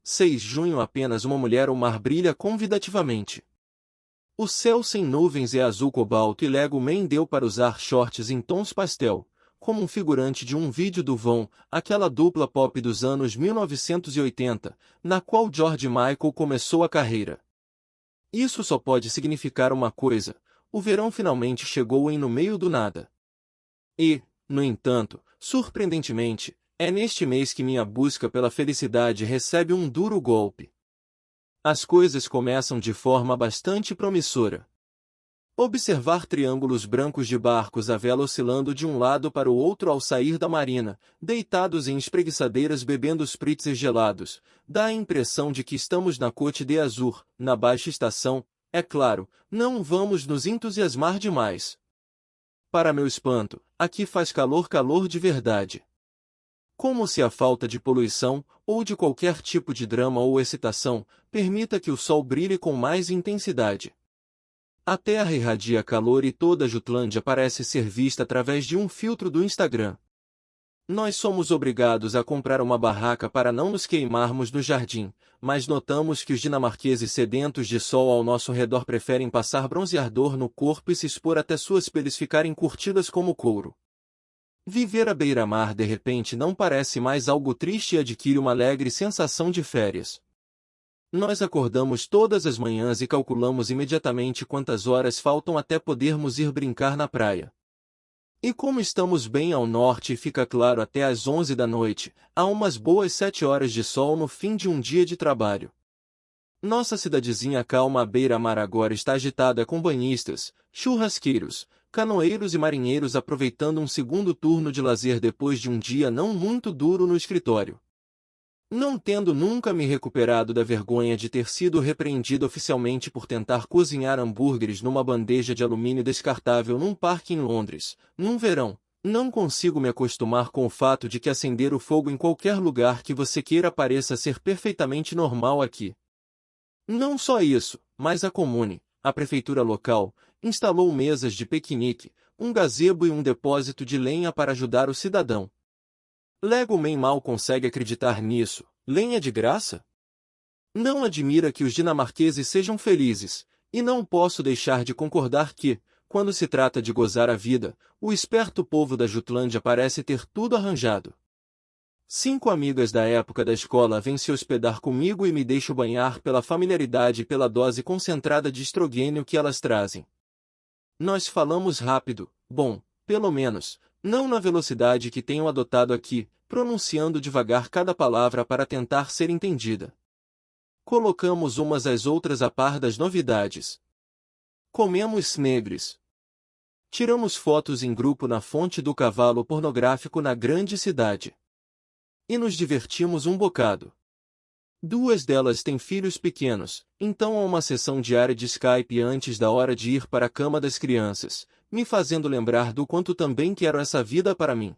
6 de junho apenas uma mulher. O mar brilha convidativamente. O céu sem nuvens é azul cobalto e Lego Man deu para usar shorts em tons pastel, como um figurante de um vídeo do Von, aquela dupla pop dos anos 1980, na qual George Michael começou a carreira. Isso só pode significar uma coisa: o verão finalmente chegou no meio do nada. E, no entanto, surpreendentemente, é neste mês que minha busca pela felicidade recebe um duro golpe. As coisas começam de forma bastante promissora. Observar triângulos brancos de barcos à vela oscilando de um lado para o outro ao sair da marina, deitados em espreguiçadeiras bebendo spritzes gelados, dá a impressão de que estamos na Côte d'Azur, na baixa estação. É claro, não vamos nos entusiasmar demais. Para meu espanto, aqui faz calor de verdade. Como se a falta de poluição, ou de qualquer tipo de drama ou excitação, permita que o sol brilhe com mais intensidade. A Terra irradia calor e toda a Jutlândia parece ser vista através de um filtro do Instagram. Nós somos obrigados a comprar uma barraca para não nos queimarmos no jardim, mas notamos que os dinamarqueses sedentos de sol ao nosso redor preferem passar bronzeador no corpo e se expor até suas peles ficarem curtidas como couro. Viver à beira-mar de repente não parece mais algo triste e adquire uma alegre sensação de férias. Nós acordamos todas as manhãs e calculamos imediatamente quantas horas faltam até podermos ir brincar na praia. E como estamos bem ao norte e fica claro até às 11 da noite, há umas boas 7 horas de sol no fim de um dia de trabalho. Nossa cidadezinha calma à beira-mar agora está agitada com banhistas, churrasqueiros, canoeiros e marinheiros aproveitando um segundo turno de lazer depois de um dia não muito duro no escritório. Não tendo nunca me recuperado da vergonha de ter sido repreendido oficialmente por tentar cozinhar hambúrgueres numa bandeja de alumínio descartável num parque em Londres, num verão, não consigo me acostumar com o fato de que acender o fogo em qualquer lugar que você queira pareça ser perfeitamente normal aqui. Não só isso, mas a Comune, a prefeitura local, instalou mesas de piquenique, um gazebo e um depósito de lenha para ajudar o cidadão. Lego Man mal consegue acreditar nisso. Lenha de graça? Não admira que os dinamarqueses sejam felizes, e não posso deixar de concordar que, quando se trata de gozar a vida, o esperto povo da Jutlândia parece ter tudo arranjado. 5 amigas da época da escola vêm se hospedar comigo e me deixo banhar pela familiaridade e pela dose concentrada de estrogênio que elas trazem. Nós falamos rápido, bom, pelo menos, não na velocidade que tenho adotado aqui, pronunciando devagar cada palavra para tentar ser entendida. Colocamos umas às outras a par das novidades. Comemos snegres. Tiramos fotos em grupo na fonte do cavalo pornográfico na grande cidade. E nos divertimos um bocado. 2 delas têm filhos pequenos, então há uma sessão diária de Skype antes da hora de ir para a cama das crianças, me fazendo lembrar do quanto também quero essa vida para mim.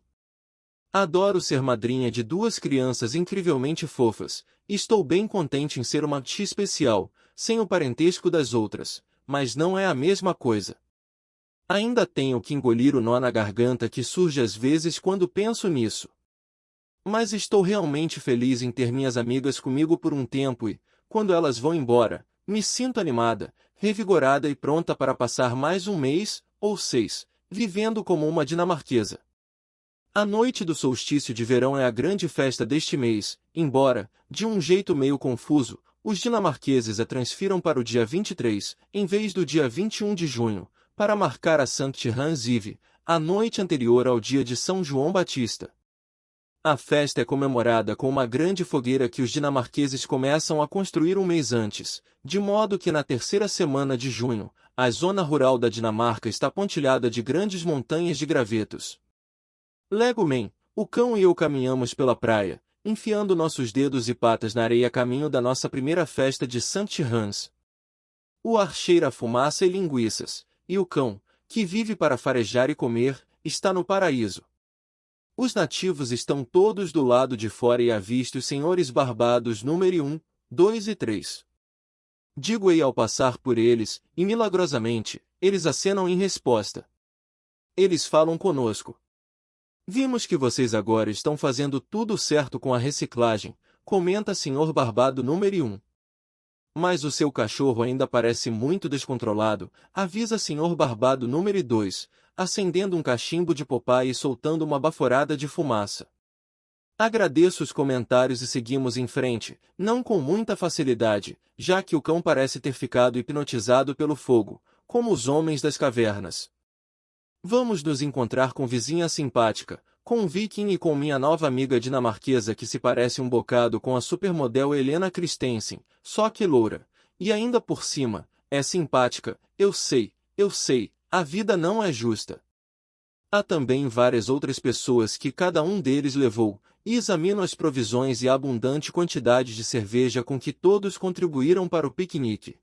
Adoro ser madrinha de 2 crianças incrivelmente fofas, e estou bem contente em ser uma tia especial, sem o parentesco das outras, mas não é a mesma coisa. Ainda tenho que engolir o nó na garganta que surge às vezes quando penso nisso. Mas estou realmente feliz em ter minhas amigas comigo por um tempo e, quando elas vão embora, me sinto animada, revigorada e pronta para passar mais um mês, ou 6, vivendo como uma dinamarquesa. A noite do solstício de verão é a grande festa deste mês, embora, de um jeito meio confuso, os dinamarqueses a transfiram para o dia 23, em vez do dia 21 de junho, para marcar a Sankt Hans Eve, a noite anterior ao dia de São João Batista. A festa é comemorada com uma grande fogueira que os dinamarqueses começam a construir um mês antes, de modo que na terceira semana de junho, a zona rural da Dinamarca está pontilhada de grandes montanhas de gravetos. Lego Man, o cão e eu caminhamos pela praia, enfiando nossos dedos e patas na areia a caminho da nossa primeira festa de Sankt Hans. O ar cheira a fumaça e linguiças, e o cão, que vive para farejar e comer, está no paraíso. Os nativos estão todos do lado de fora e avisto os senhores barbados número 1, 2 e 3. Digo ei ao passar por eles, e milagrosamente, eles acenam em resposta. Eles falam conosco. Vimos que vocês agora estão fazendo tudo certo com a reciclagem, comenta Sr. Barbado número 1. Mas o seu cachorro ainda parece muito descontrolado, avisa Sr. Barbado número 2, acendendo um cachimbo de Popeye e soltando uma baforada de fumaça. Agradeço os comentários e seguimos em frente, não com muita facilidade, já que o cão parece ter ficado hipnotizado pelo fogo, como os homens das cavernas. Vamos nos encontrar com vizinha simpática, com o Viking e com minha nova amiga dinamarquesa que se parece um bocado com a supermodel Helena Christensen, só que loura. E ainda por cima, é simpática, eu sei, a vida não é justa. Há também várias outras pessoas que cada um deles levou, e examino as provisões e a abundante quantidade de cerveja com que todos contribuíram para o piquenique.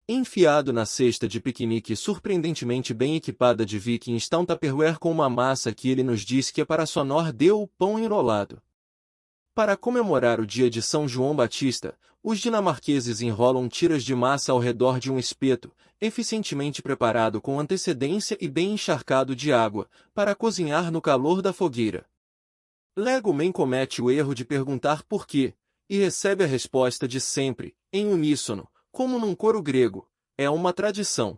Enfiado na cesta de piquenique surpreendentemente bem equipada de Viking está um tupperware com uma massa que ele nos diz que é para Sonor deu o pão enrolado. Para comemorar o dia de São João Batista, os dinamarqueses enrolam tiras de massa ao redor de um espeto, eficientemente preparado com antecedência e bem encharcado de água, para cozinhar no calor da fogueira. Legoman comete o erro de perguntar por quê, e recebe a resposta de sempre, em uníssono, como num coro grego, é uma tradição.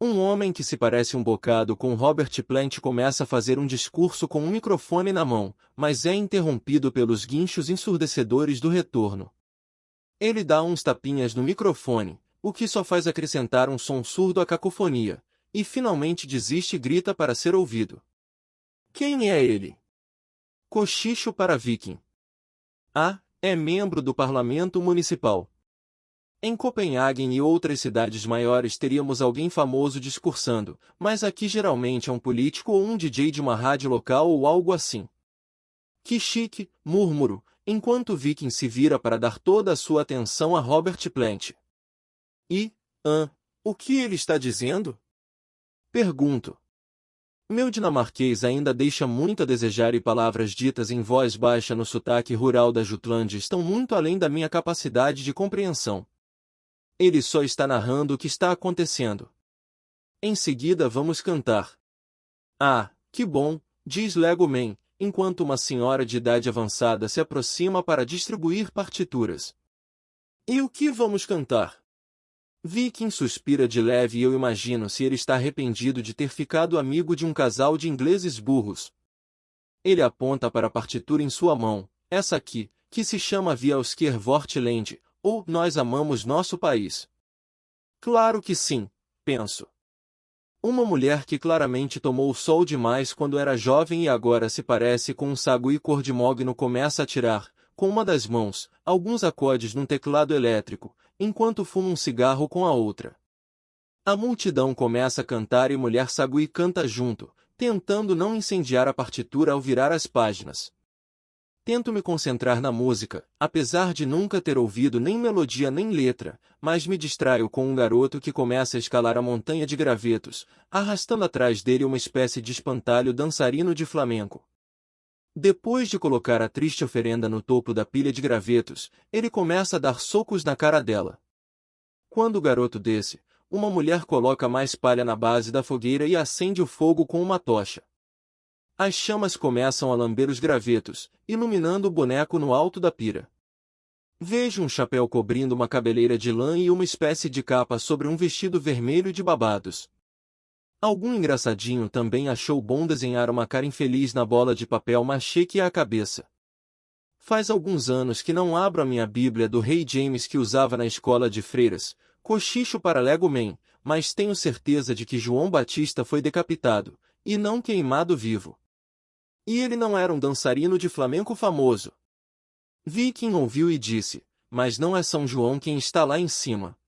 Um homem que se parece um bocado com Robert Plant começa a fazer um discurso com um microfone na mão, mas é interrompido pelos guinchos ensurdecedores do retorno. Ele dá uns tapinhas no microfone, o que só faz acrescentar um som surdo à cacofonia, e finalmente desiste e grita para ser ouvido. Quem é ele? Cochicho para Viking. Ah, é membro do parlamento municipal. Em Copenhague e outras cidades maiores teríamos alguém famoso discursando, mas aqui geralmente é um político ou um DJ de uma rádio local ou algo assim. Que chique, murmuro, enquanto Viking se vira para dar toda a sua atenção a Robert Plant. O que ele está dizendo? Pergunto. Meu dinamarquês ainda deixa muito a desejar e palavras ditas em voz baixa no sotaque rural da Jutlândia estão muito além da minha capacidade de compreensão. Ele só está narrando o que está acontecendo. Em seguida vamos cantar. Ah, que bom, diz Legoman, enquanto uma senhora de idade avançada se aproxima para distribuir partituras. E o que vamos cantar? Viking suspira de leve e eu imagino se ele está arrependido de ter ficado amigo de um casal de ingleses burros. Ele aponta para a partitura em sua mão, essa aqui, que se chama Via Oscar Vortland, ou Nós Amamos Nosso País. Claro que sim, penso. Uma mulher que claramente tomou o sol demais quando era jovem e agora se parece com um sagui cor de mogno começa a tirar, com uma das mãos, alguns acordes num teclado elétrico, enquanto fuma um cigarro com a outra. A multidão começa a cantar e mulher sagui canta junto, tentando não incendiar a partitura ao virar as páginas. Tento me concentrar na música, apesar de nunca ter ouvido nem melodia nem letra, mas me distraio com um garoto que começa a escalar a montanha de gravetos, arrastando atrás dele uma espécie de espantalho dançarino de flamenco. Depois de colocar a triste oferenda no topo da pilha de gravetos, ele começa a dar socos na cara dela. Quando o garoto desce, uma mulher coloca mais palha na base da fogueira e acende o fogo com uma tocha. As chamas começam a lamber os gravetos, iluminando o boneco no alto da pira. Vejo um chapéu cobrindo uma cabeleira de lã e uma espécie de capa sobre um vestido vermelho de babados. Algum engraçadinho também achou bom desenhar uma cara infeliz na bola de papel machê que é a cabeça. Faz alguns anos que não abro a minha Bíblia do Rei James que usava na escola de freiras, cochicho para Legoman, mas tenho certeza de que João Batista foi decapitado, e não queimado vivo. E ele não era um dançarino de flamenco famoso. Viking ouviu e disse, mas não é São João quem está lá em cima.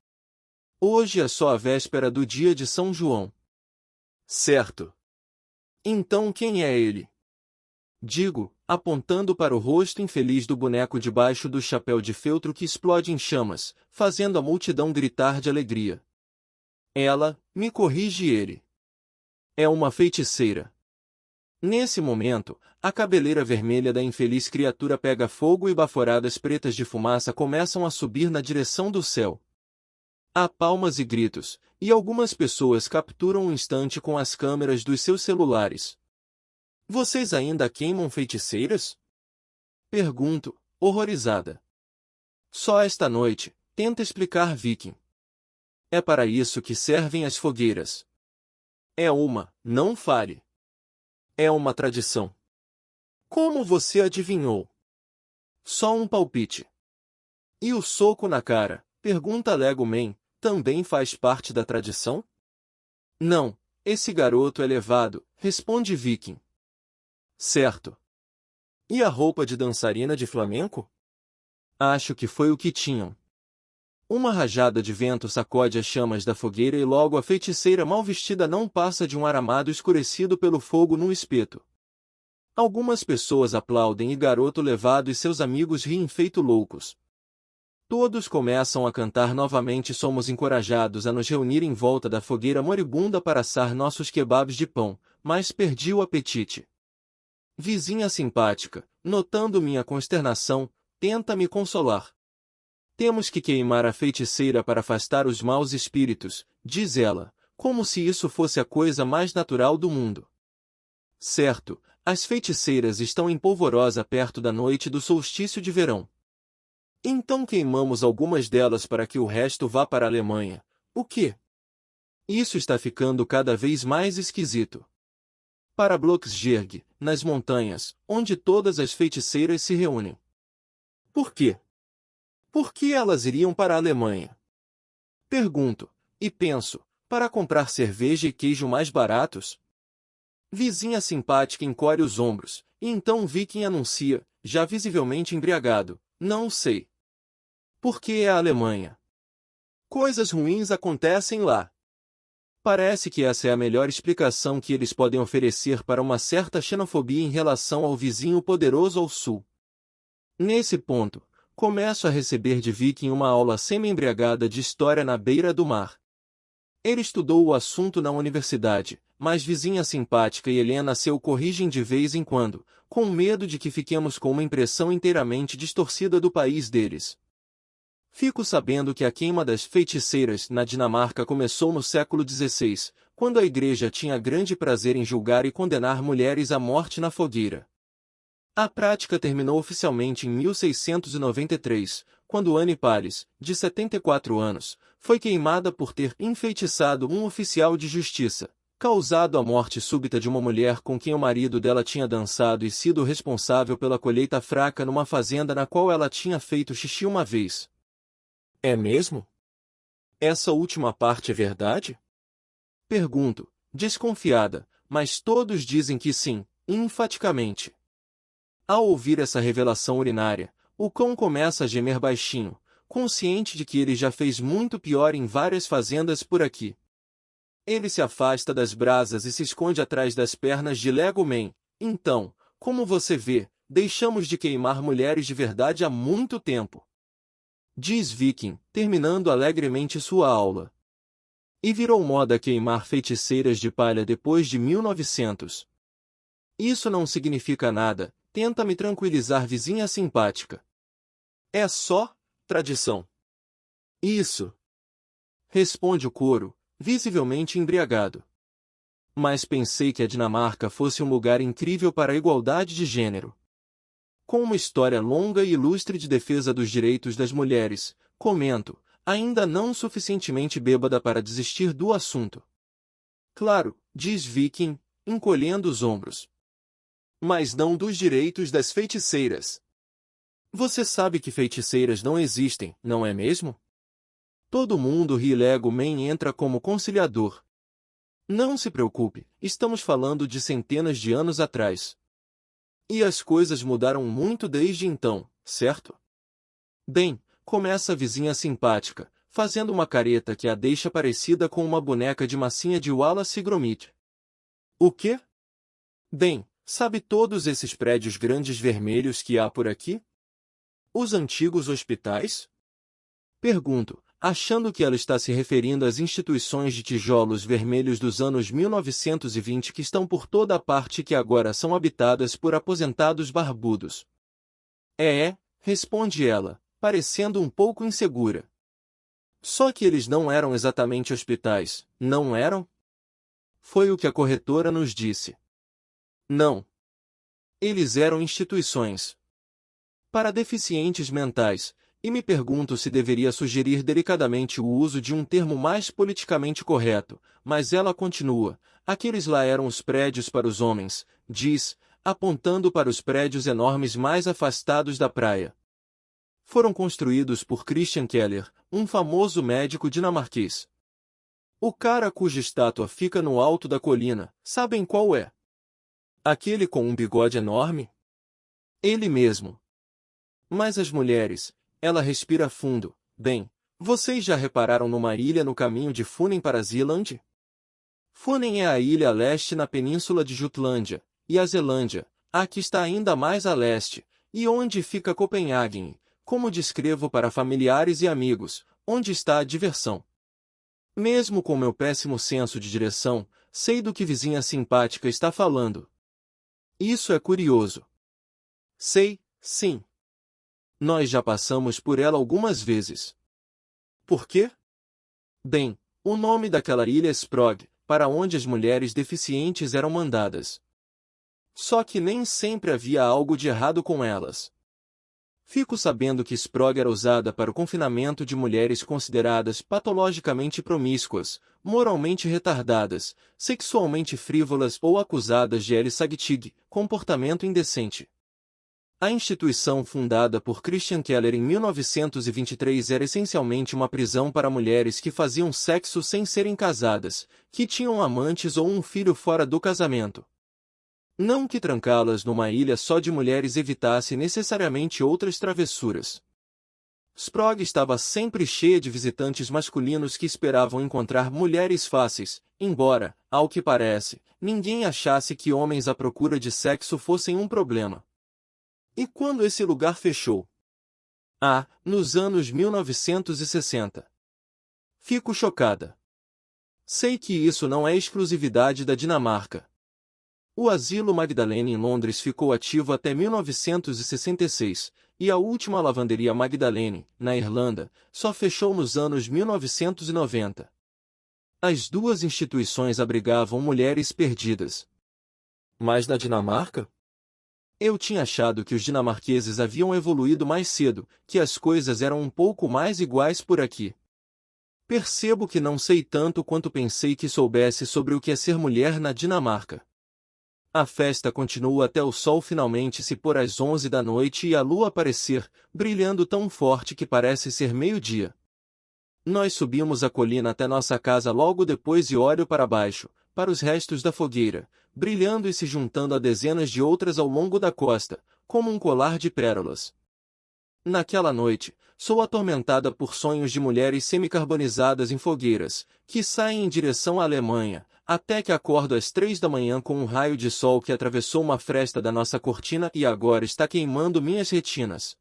Hoje é só a véspera do dia de São João. Certo. Então quem é ele? Digo, apontando para o rosto infeliz do boneco debaixo do chapéu de feltro que explode em chamas, fazendo a multidão gritar de alegria. Ela, me corrige ele. É uma feiticeira. Nesse momento, a cabeleira vermelha da infeliz criatura pega fogo e baforadas pretas de fumaça começam a subir na direção do céu. Há palmas e gritos, e algumas pessoas capturam um instante com as câmeras dos seus celulares. Vocês ainda queimam feiticeiras? Pergunto, horrorizada. Só esta noite, tenta explicar Viking. É para isso que servem as fogueiras. Não fale. É uma tradição. Como você adivinhou? Só um palpite. E o soco na cara, pergunta Lego Man, também faz parte da tradição? Não, esse garoto é levado, responde Viking. Certo. E a roupa de dançarina de flamenco? Acho que foi o que tinham. Uma rajada de vento sacode as chamas da fogueira e logo a feiticeira mal vestida não passa de um aramado escurecido pelo fogo no espeto. Algumas pessoas aplaudem e garoto levado e seus amigos riem feito loucos. Todos começam a cantar novamente e somos encorajados a nos reunir em volta da fogueira moribunda para assar nossos kebabs de pão, mas perdi o apetite. Vizinha simpática, notando minha consternação, tenta me consolar. Temos que queimar a feiticeira para afastar os maus espíritos, diz ela, como se isso fosse a coisa mais natural do mundo. Certo, as feiticeiras estão em polvorosa perto da noite do solstício de verão. Então queimamos algumas delas para que o resto vá para a Alemanha. O quê? Isso está ficando cada vez mais esquisito. Para Blocksberg, nas montanhas, onde todas as feiticeiras se reúnem. Por quê? Por que elas iriam para a Alemanha? Pergunto, e penso, para comprar cerveja e queijo mais baratos? Vizinha simpática encolhe os ombros, e então Viking anuncia, já visivelmente embriagado, não sei. Por que é a Alemanha? Coisas ruins acontecem lá. Parece que essa é a melhor explicação que eles podem oferecer para uma certa xenofobia em relação ao vizinho poderoso ao sul. Nesse ponto, começo a receber de Viking uma aula semi-embriagada de história na beira do mar. Ele estudou o assunto na universidade, mas vizinha simpática e Helena o corrigem de vez em quando, com medo de que fiquemos com uma impressão inteiramente distorcida do país deles. Fico sabendo que a queima das feiticeiras na Dinamarca começou no século XVI, quando a igreja tinha grande prazer em julgar e condenar mulheres à morte na fogueira. A prática terminou oficialmente em 1693, quando Anne Palles, de 74 anos, foi queimada por ter enfeitiçado um oficial de justiça, causado a morte súbita de uma mulher com quem o marido dela tinha dançado e sido responsável pela colheita fraca numa fazenda na qual ela tinha feito xixi uma vez. É mesmo? Essa última parte é verdade? Pergunto, desconfiada, mas todos dizem que sim, enfaticamente. Ao ouvir essa revelação urinária, o cão começa a gemer baixinho, consciente de que ele já fez muito pior em várias fazendas por aqui. Ele se afasta das brasas e se esconde atrás das pernas de Lego Man. Então, como você vê, deixamos de queimar mulheres de verdade há muito tempo. Diz Viking, terminando alegremente sua aula. E virou moda queimar feiticeiras de palha depois de 1900. Isso não significa nada, tenta me tranquilizar vizinha simpática. É só tradição. Isso. Responde o coro, visivelmente embriagado. Mas pensei que a Dinamarca fosse um lugar incrível para a igualdade de gênero. Com uma história longa e ilustre de defesa dos direitos das mulheres, comento, ainda não suficientemente bêbada para desistir do assunto. Claro, diz Viking, encolhendo os ombros. Mas não dos direitos das feiticeiras. Você sabe que feiticeiras não existem, não é mesmo? Todo mundo ri e Lego Man entra como conciliador. Não se preocupe, estamos falando de centenas de anos atrás. E as coisas mudaram muito desde então, certo? Bem, começa a vizinha simpática, fazendo uma careta que a deixa parecida com uma boneca de massinha de Wallace e Gromit. O quê? Bem, sabe todos esses prédios grandes vermelhos que há por aqui? Os antigos hospitais? Pergunto, achando que ela está se referindo às instituições de tijolos vermelhos dos anos 1920 que estão por toda a parte e que agora são habitadas por aposentados barbudos. Responde ela, parecendo um pouco insegura. Só que eles não eram exatamente hospitais, não eram? Foi o que a corretora nos disse. Não. Eles eram instituições. para deficientes mentais, e me pergunto se deveria sugerir delicadamente o uso de um termo mais politicamente correto, mas ela continua, aqueles lá eram os prédios para os homens, diz, apontando para os prédios enormes mais afastados da praia. Foram construídos por Christian Keller, um famoso médico dinamarquês. O cara cuja estátua fica no alto da colina, sabem qual é? Aquele com um bigode enorme? Ele mesmo. Mas as mulheres, ela respira fundo. Bem, vocês já repararam numa ilha no caminho de Funen para Zeeland? Funen é a ilha a leste na península de Jutlândia, e a Zelândia, a que está ainda mais a leste, e onde fica Copenhagen, como descrevo para familiares e amigos, onde está a diversão. Mesmo com meu péssimo senso de direção, sei do que vizinha simpática está falando. Isso é curioso. Sei, sim. Nós já passamos por ela algumas vezes. Por quê? Bem, o nome daquela ilha é Sprog, para onde as mulheres deficientes eram mandadas. Só que nem sempre havia algo de errado com elas. Fico sabendo que Sprog era usada para o confinamento de mulheres consideradas patologicamente promíscuas, moralmente retardadas, sexualmente frívolas ou acusadas de L-Sagtig, comportamento indecente. A instituição fundada por Christian Keller em 1923 era essencialmente uma prisão para mulheres que faziam sexo sem serem casadas, que tinham amantes ou um filho fora do casamento. Não que trancá-las numa ilha só de mulheres evitasse necessariamente outras travessuras. Sprog estava sempre cheia de visitantes masculinos que esperavam encontrar mulheres fáceis, embora, ao que parece, ninguém achasse que homens à procura de sexo fossem um problema. E quando esse lugar fechou? Ah, nos anos 1960. Fico chocada. Sei que isso não é exclusividade da Dinamarca. O Asilo Magdalene em Londres ficou ativo até 1966, e a última lavanderia Magdalene, na Irlanda, só fechou nos anos 1990. As duas instituições abrigavam mulheres perdidas. Mas na Dinamarca? Eu tinha achado que os dinamarqueses haviam evoluído mais cedo, que as coisas eram um pouco mais iguais por aqui. Percebo que não sei tanto quanto pensei que soubesse sobre o que é ser mulher na Dinamarca. A festa continua até o sol finalmente se pôr às 11 da noite e a lua aparecer, brilhando tão forte que parece ser meio-dia. Nós subimos a colina até nossa casa logo depois e olho para baixo, para os restos da fogueira, brilhando e se juntando a dezenas de outras ao longo da costa, como um colar de pérolas. Naquela noite, sou atormentada por sonhos de mulheres semicarbonizadas em fogueiras, que saem em direção à Alemanha, até que acordo às 3 da manhã com um raio de sol que atravessou uma fresta da nossa cortina e agora está queimando minhas retinas.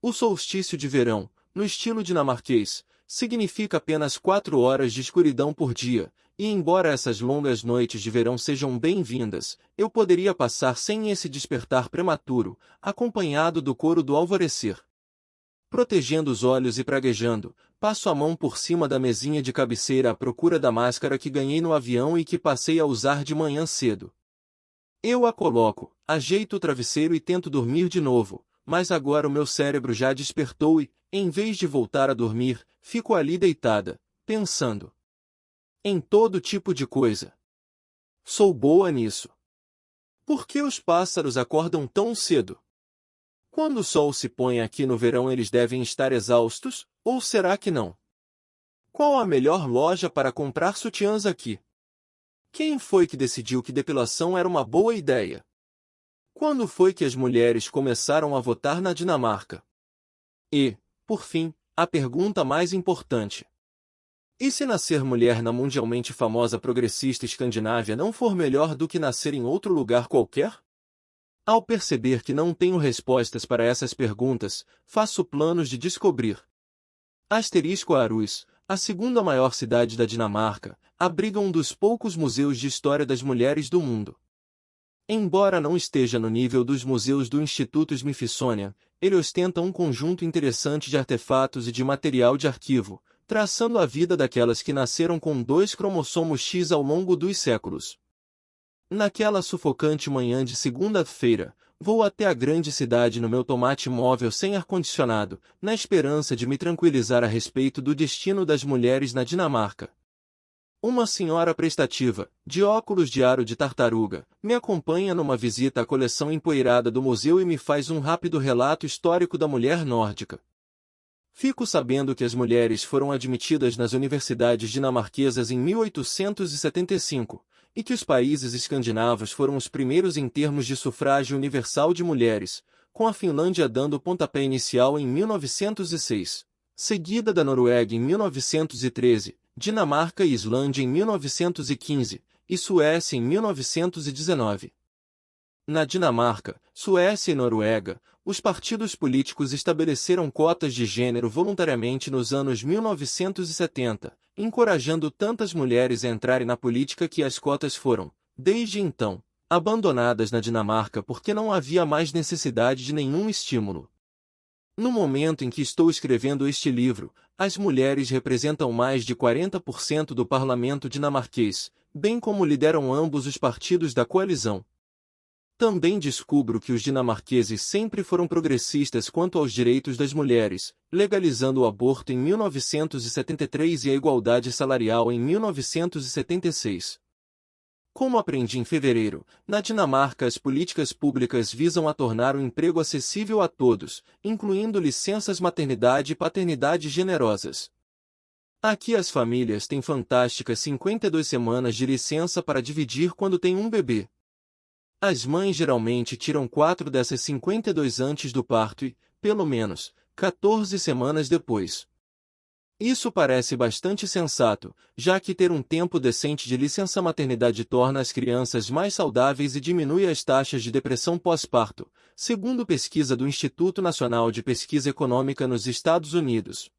O solstício de verão, no estilo dinamarquês, significa apenas 4 horas de escuridão por dia, e embora essas longas noites de verão sejam bem-vindas, eu poderia passar sem esse despertar prematuro, acompanhado do coro do alvorecer. Protegendo os olhos e praguejando, passo a mão por cima da mesinha de cabeceira à procura da máscara que ganhei no avião e que passei a usar de manhã cedo. Eu a coloco, ajeito o travesseiro e tento dormir de novo, mas agora o meu cérebro já despertou e, em vez de voltar a dormir, fico ali deitada, pensando em todo tipo de coisa. Sou boa nisso. Por que os pássaros acordam tão cedo? Quando o sol se põe aqui no verão eles devem estar exaustos, ou será que não? Qual a melhor loja para comprar sutiãs aqui? Quem foi que decidiu que depilação era uma boa ideia? Quando foi que as mulheres começaram a votar na Dinamarca? E, por fim, a pergunta mais importante. E se nascer mulher na mundialmente famosa progressista Escandinávia não for melhor do que nascer em outro lugar qualquer? Ao perceber que não tenho respostas para essas perguntas, faço planos de descobrir. Aarhus, a segunda maior cidade da Dinamarca, abriga um dos poucos museus de história das mulheres do mundo. Embora não esteja no nível dos museus do Instituto Smithsonian, ele ostenta um conjunto interessante de artefatos e de material de arquivo, traçando a vida daquelas que nasceram com 2 cromossomos X ao longo dos séculos. Naquela sufocante manhã de segunda-feira, Vou até a grande cidade no meu tomate móvel sem ar-condicionado, na esperança de me tranquilizar a respeito do destino das mulheres na Dinamarca. Uma senhora prestativa, de óculos de aro de tartaruga, me acompanha numa visita à coleção empoeirada do museu e me faz um rápido relato histórico da mulher nórdica. Fico sabendo que as mulheres foram admitidas nas universidades dinamarquesas em 1875, e que os países escandinavos foram os primeiros em termos de sufrágio universal de mulheres, com a Finlândia dando o pontapé inicial em 1906, seguida da Noruega em 1913, Dinamarca e Islândia em 1915, e Suécia em 1919. Na Dinamarca, Suécia e Noruega, os partidos políticos estabeleceram cotas de gênero voluntariamente nos anos 1970, encorajando tantas mulheres a entrarem na política que as cotas foram, desde então, abandonadas na Dinamarca porque não havia mais necessidade de nenhum estímulo. No momento em que estou escrevendo este livro, as mulheres representam mais de 40% do parlamento dinamarquês, bem como lideram ambos os partidos da coalizão. Também descubro que os dinamarqueses sempre foram progressistas quanto aos direitos das mulheres, legalizando o aborto em 1973 e a igualdade salarial em 1976. Como aprendi em fevereiro, na Dinamarca as políticas públicas visam a tornar o emprego acessível a todos, incluindo licenças maternidade e paternidade generosas. Aqui as famílias têm fantásticas 52 semanas de licença para dividir quando têm um bebê. As mães geralmente tiram 4 dessas 52 antes do parto e, pelo menos, 14 semanas depois. Isso parece bastante sensato, já que ter um tempo decente de licença maternidade torna as crianças mais saudáveis e diminui as taxas de depressão pós-parto, segundo pesquisa do Instituto Nacional de Pesquisa Econômica nos Estados Unidos.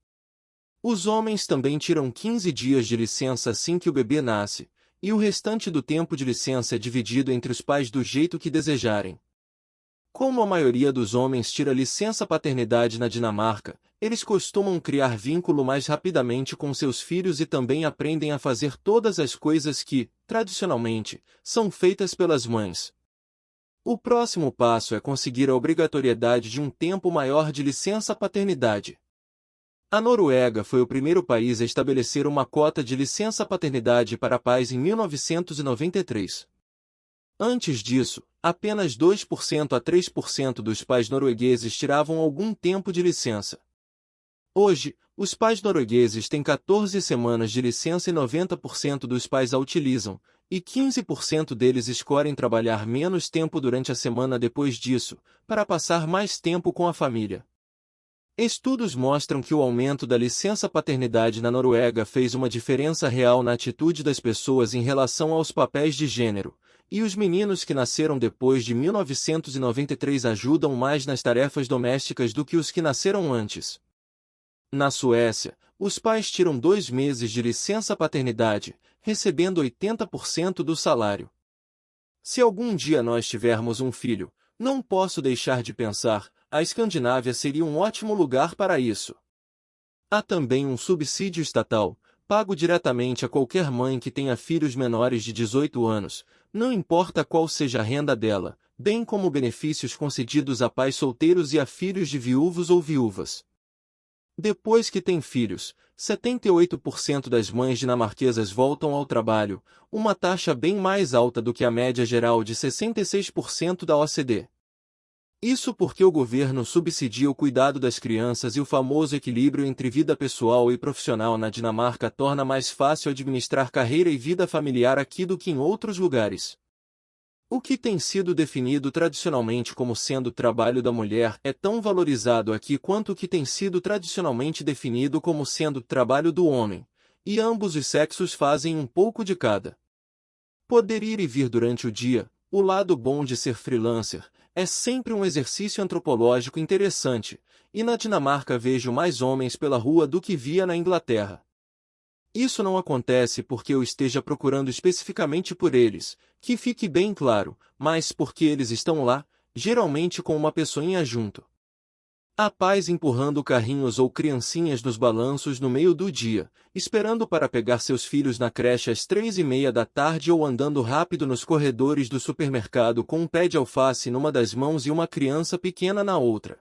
Os homens também tiram 15 dias de licença assim que o bebê nasce, e o restante do tempo de licença é dividido entre os pais do jeito que desejarem. Como a maioria dos homens tira licença paternidade na Dinamarca, eles costumam criar vínculo mais rapidamente com seus filhos e também aprendem a fazer todas as coisas que, tradicionalmente, são feitas pelas mães. O próximo passo é conseguir a obrigatoriedade de um tempo maior de licença paternidade. A Noruega foi o primeiro país a estabelecer uma cota de licença paternidade para pais em 1993. Antes disso, apenas 2% a 3% dos pais noruegueses tiravam algum tempo de licença. Hoje, os pais noruegueses têm 14 semanas de licença e 90% dos pais a utilizam, e 15% deles escolhem trabalhar menos tempo durante a semana depois disso, para passar mais tempo com a família. Estudos mostram que o aumento da licença paternidade na Noruega fez uma diferença real na atitude das pessoas em relação aos papéis de gênero, e os meninos que nasceram depois de 1993 ajudam mais nas tarefas domésticas do que os que nasceram antes. Na Suécia, os pais tiram 2 meses de licença paternidade, recebendo 80% do salário. Se algum dia nós tivermos um filho, não posso deixar de pensar, a Escandinávia seria um ótimo lugar para isso. Há também um subsídio estatal, pago diretamente a qualquer mãe que tenha filhos menores de 18 anos, não importa qual seja a renda dela, bem como benefícios concedidos a pais solteiros e a filhos de viúvos ou viúvas. Depois que têm filhos, 78% das mães dinamarquesas voltam ao trabalho, uma taxa bem mais alta do que a média geral de 66% da OCDE. Isso porque o governo subsidia o cuidado das crianças e o famoso equilíbrio entre vida pessoal e profissional na Dinamarca torna mais fácil administrar carreira e vida familiar aqui do que em outros lugares. O que tem sido definido tradicionalmente como sendo trabalho da mulher é tão valorizado aqui quanto o que tem sido tradicionalmente definido como sendo trabalho do homem, e ambos os sexos fazem um pouco de cada. Poder ir e vir durante o dia, o lado bom de ser freelancer, é sempre um exercício antropológico interessante, e na Dinamarca vejo mais homens pela rua do que via na Inglaterra. Isso não acontece porque eu esteja procurando especificamente por eles, que fique bem claro, mas porque eles estão lá, geralmente com uma pessoinha junto. Há pais empurrando carrinhos ou criancinhas nos balanços no meio do dia, esperando para pegar seus filhos na creche às 3:30 da tarde ou andando rápido nos corredores do supermercado com um pé de alface numa das mãos e uma criança pequena na outra.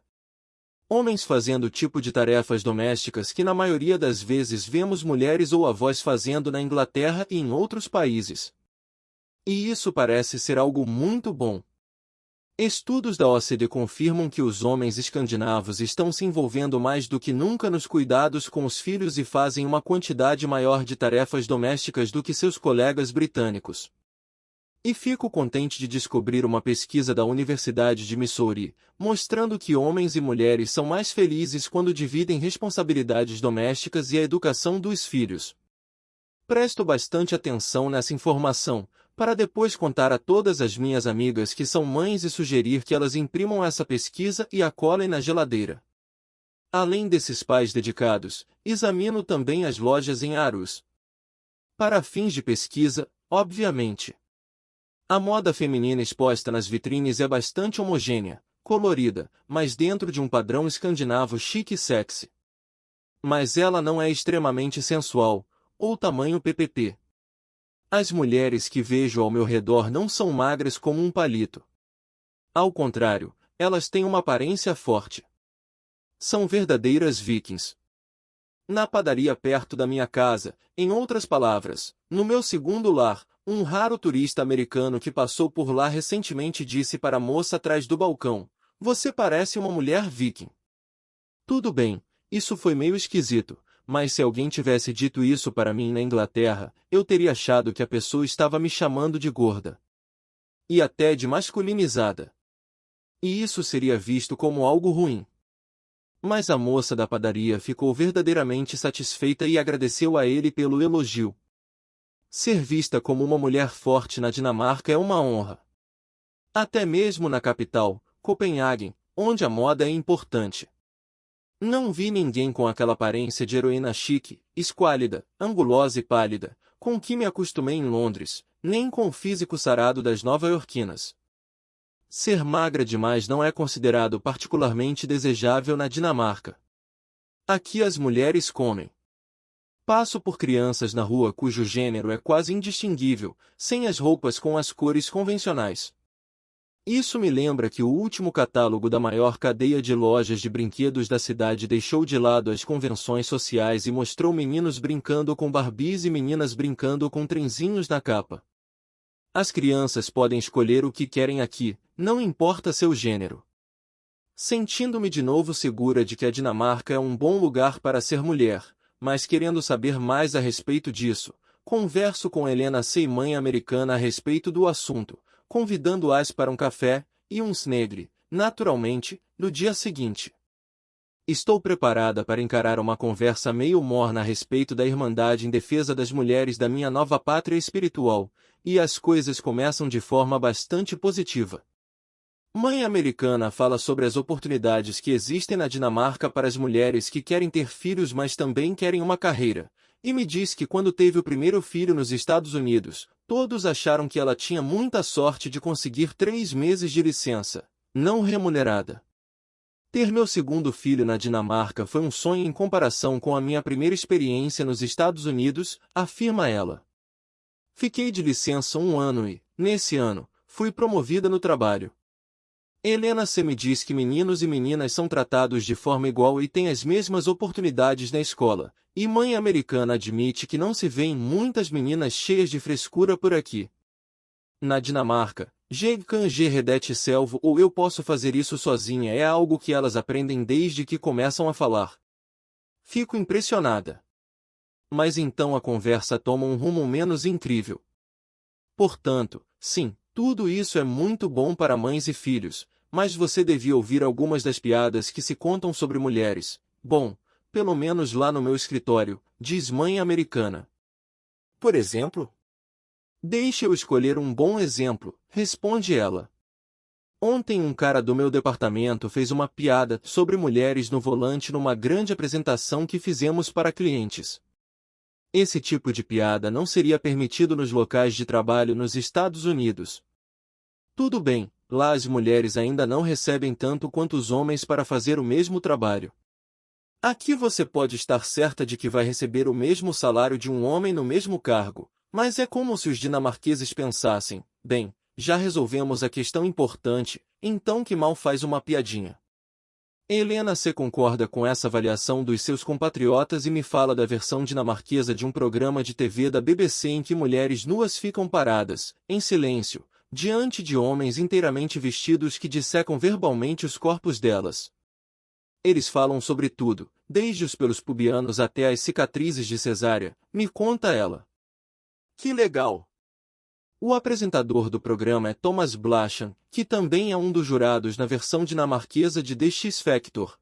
Homens fazendo o tipo de tarefas domésticas que na maioria das vezes vemos mulheres ou avós fazendo na Inglaterra e em outros países. E isso parece ser algo muito bom. Estudos da OCDE confirmam que os homens escandinavos estão se envolvendo mais do que nunca nos cuidados com os filhos e fazem uma quantidade maior de tarefas domésticas do que seus colegas britânicos. E fico contente de descobrir uma pesquisa da Universidade de Missouri, mostrando que homens e mulheres são mais felizes quando dividem responsabilidades domésticas e a educação dos filhos. Presto bastante atenção nessa informação, para depois contar a todas as minhas amigas que são mães e sugerir que elas imprimam essa pesquisa e a colem na geladeira. Além desses pais dedicados, examino também as lojas em Aarhus. Para fins de pesquisa, obviamente. A moda feminina exposta nas vitrines é bastante homogênea, colorida, mas dentro de um padrão escandinavo chique e sexy. Mas ela não é extremamente sensual, ou tamanho PPT. As mulheres que vejo ao meu redor não são magras como um palito. Ao contrário, elas têm uma aparência forte. São verdadeiras vikings. Na padaria perto da minha casa, em outras palavras, no meu segundo lar, um raro turista americano que passou por lá recentemente disse para a moça atrás do balcão: "Você parece uma mulher viking." Tudo bem, isso foi meio esquisito. Mas se alguém tivesse dito isso para mim na Inglaterra, eu teria achado que a pessoa estava me chamando de gorda. E até de masculinizada. E isso seria visto como algo ruim. Mas a moça da padaria ficou verdadeiramente satisfeita e agradeceu a ele pelo elogio. Ser vista como uma mulher forte na Dinamarca é uma honra. Até mesmo na capital, Copenhague, onde a moda é importante. Não vi ninguém com aquela aparência de heroína chique, esquálida, angulosa e pálida, com que me acostumei em Londres, nem com o físico sarado das nova-iorquinas. Ser magra demais não é considerado particularmente desejável na Dinamarca. Aqui as mulheres comem. Passo por crianças na rua cujo gênero é quase indistinguível, sem as roupas com as cores convencionais. Isso me lembra que o último catálogo da maior cadeia de lojas de brinquedos da cidade deixou de lado as convenções sociais e mostrou meninos brincando com Barbies e meninas brincando com trenzinhos na capa. As crianças podem escolher o que querem aqui, não importa seu gênero. Sentindo-me de novo segura de que a Dinamarca é um bom lugar para ser mulher, mas querendo saber mais a respeito disso, converso com Helena C., mãe americana a respeito do assunto, convidando-as para um café e um snegre, naturalmente, no dia seguinte. Estou preparada para encarar uma conversa meio morna a respeito da Irmandade em defesa das mulheres da minha nova pátria espiritual, e as coisas começam de forma bastante positiva. Mãe americana fala sobre as oportunidades que existem na Dinamarca para as mulheres que querem ter filhos mas também querem uma carreira, e me diz que quando teve o primeiro filho nos Estados Unidos, todos acharam que ela tinha muita sorte de conseguir 3 meses de licença, não remunerada. Ter meu segundo filho na Dinamarca foi um sonho em comparação com a minha primeira experiência nos Estados Unidos, afirma ela. Fiquei de licença 1 ano e, nesse ano, fui promovida no trabalho. Helena C. me diz que meninos e meninas são tratados de forma igual e têm as mesmas oportunidades na escola, e mãe americana admite que não se vêem muitas meninas cheias de frescura por aqui. Na Dinamarca, "Jeg kan redete selvo" ou "eu posso fazer isso sozinha" é algo que elas aprendem desde que começam a falar. Fico impressionada. Mas então a conversa toma um rumo menos incrível. Portanto, sim, tudo isso é muito bom para mães e filhos, mas você devia ouvir algumas das piadas que se contam sobre mulheres. Bom, pelo menos lá no meu escritório, diz mãe americana. Por exemplo? Deixe eu escolher um bom exemplo, responde ela. Ontem um cara do meu departamento fez uma piada sobre mulheres no volante numa grande apresentação que fizemos para clientes. Esse tipo de piada não seria permitido nos locais de trabalho nos Estados Unidos. Tudo bem, lá as mulheres ainda não recebem tanto quanto os homens para fazer o mesmo trabalho. Aqui você pode estar certa de que vai receber o mesmo salário de um homem no mesmo cargo, mas é como se os dinamarqueses pensassem: bem, já resolvemos a questão importante, então que mal faz uma piadinha. Helena C. concorda com essa avaliação dos seus compatriotas e me fala da versão dinamarquesa de um programa de TV da BBC em que mulheres nuas ficam paradas, em silêncio, diante de homens inteiramente vestidos que dissecam verbalmente os corpos delas. Eles falam sobre tudo, desde os pelos pubianos até as cicatrizes de cesárea, me conta ela. Que legal! O apresentador do programa é Thomas Blachan, que também é um dos jurados na versão dinamarquesa de The X Factor.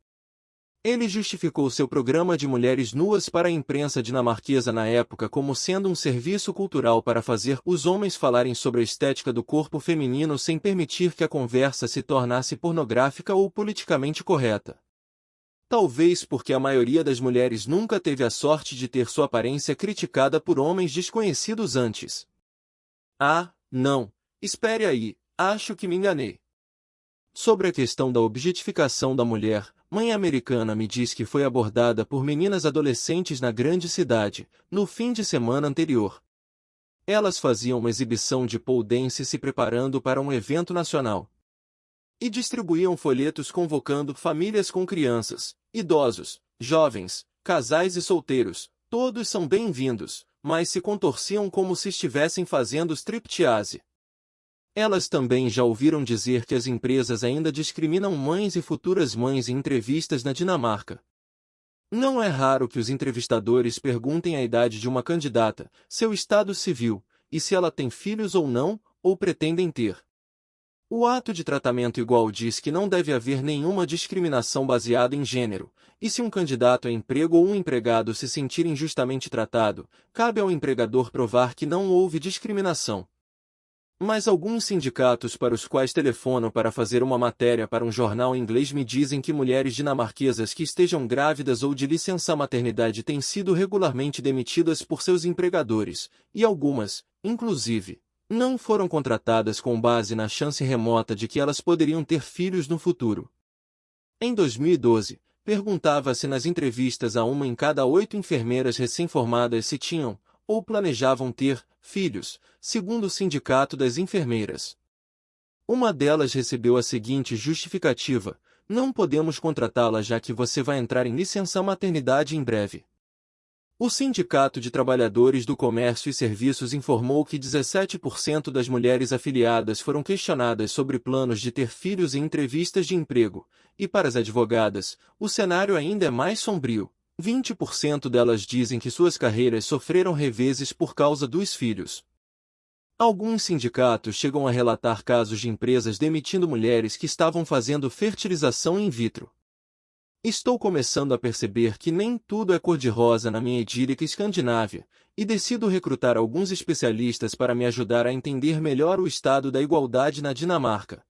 Ele justificou seu programa de mulheres nuas para a imprensa dinamarquesa na época como sendo um serviço cultural para fazer os homens falarem sobre a estética do corpo feminino sem permitir que a conversa se tornasse pornográfica ou politicamente correta. Talvez porque a maioria das mulheres nunca teve a sorte de ter sua aparência criticada por homens desconhecidos antes. Ah, não, espere aí, acho que me enganei. Sobre a questão da objetificação da mulher, mãe americana me diz que foi abordada por meninas adolescentes na grande cidade, no fim de semana anterior. Elas faziam uma exibição de pole dance se preparando para um evento nacional. E distribuíam folhetos convocando famílias com crianças, idosos, jovens, casais e solteiros, todos são bem-vindos, mas se contorciam como se estivessem fazendo striptease. Elas também já ouviram dizer que as empresas ainda discriminam mães e futuras mães em entrevistas na Dinamarca. Não é raro que os entrevistadores perguntem a idade de uma candidata, seu estado civil, e se ela tem filhos ou não, ou pretendem ter. O ato de tratamento igual diz que não deve haver nenhuma discriminação baseada em gênero, e se um candidato a emprego ou um empregado se sentir injustamente tratado, cabe ao empregador provar que não houve discriminação. Mas alguns sindicatos para os quais telefono para fazer uma matéria para um jornal inglês me dizem que mulheres dinamarquesas que estejam grávidas ou de licença maternidade têm sido regularmente demitidas por seus empregadores, e algumas, inclusive, não foram contratadas com base na chance remota de que elas poderiam ter filhos no futuro. Em 2012, perguntava-se nas entrevistas a uma em cada 8 enfermeiras recém-formadas se tinham, ou planejavam ter, filhos, segundo o Sindicato das Enfermeiras. Uma delas recebeu a seguinte justificativa: não podemos contratá-la já que você vai entrar em licença maternidade em breve. O Sindicato de Trabalhadores do Comércio e Serviços informou que 17% das mulheres afiliadas foram questionadas sobre planos de ter filhos em entrevistas de emprego, e para as advogadas, o cenário ainda é mais sombrio. 20% delas dizem que suas carreiras sofreram reveses por causa dos filhos. Alguns sindicatos chegam a relatar casos de empresas demitindo mulheres que estavam fazendo fertilização in vitro. Estou começando a perceber que nem tudo é cor-de-rosa na minha idílica Escandinávia, e decido recrutar alguns especialistas para me ajudar a entender melhor o estado da igualdade na Dinamarca.